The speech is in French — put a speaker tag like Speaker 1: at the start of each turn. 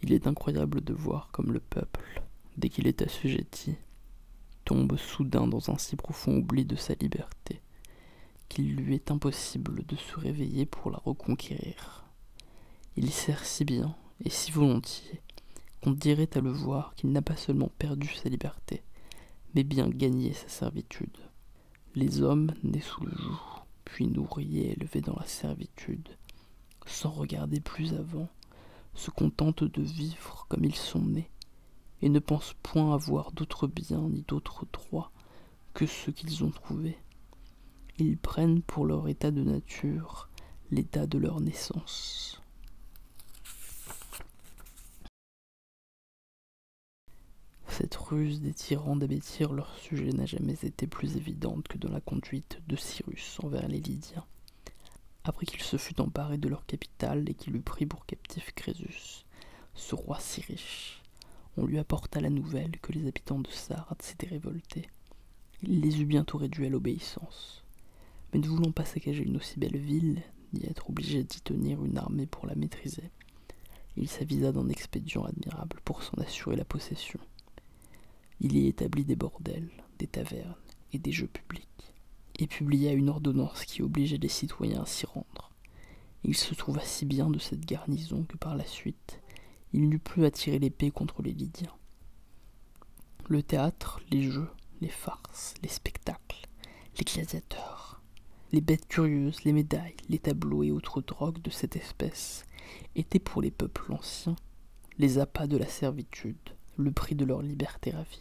Speaker 1: Il est incroyable de voir comme le peuple, dès qu'il est assujetti, tombe soudain dans un si profond oubli de sa liberté, qu'il lui est impossible de se réveiller pour la reconquérir. Il sert si bien et si volontiers qu'on dirait à le voir qu'il n'a pas seulement perdu sa liberté, mais bien gagné sa servitude. Les hommes nés sous le joug, puis nourris et élevés dans la servitude, sans regarder plus avant, se contentent de vivre comme ils sont nés, et ne pensent point avoir d'autres biens ni d'autres droits que ceux qu'ils ont trouvés. Ils prennent pour leur état de nature l'état de leur naissance. Cette ruse des tyrans d'abêtir leur sujet n'a jamais été plus évidente que dans la conduite de Cyrus envers les Lydiens. Après qu'il se fut emparé de leur capitale et qu'il eut pris pour captif Crésus, ce roi si riche, on lui apporta la nouvelle que les habitants de Sardes s'étaient révoltés. Il les eut bientôt réduits à l'obéissance. Mais ne voulant pas saccager une aussi belle ville, ni être obligé d'y tenir une armée pour la maîtriser, il s'avisa d'un expédient admirable pour s'en assurer la possession. Il y établit des bordels, des tavernes et des jeux publics, et publia une ordonnance qui obligeait les citoyens à s'y rendre. Il se trouva si bien de cette garnison que par la suite, il n'eut plus à tirer l'épée contre les Lydiens. Le théâtre, les jeux, les farces, les spectacles, les gladiateurs, les bêtes curieuses, les médailles, les tableaux et autres drogues de cette espèce étaient pour les peuples anciens les appâts de la servitude, le prix de leur liberté ravie.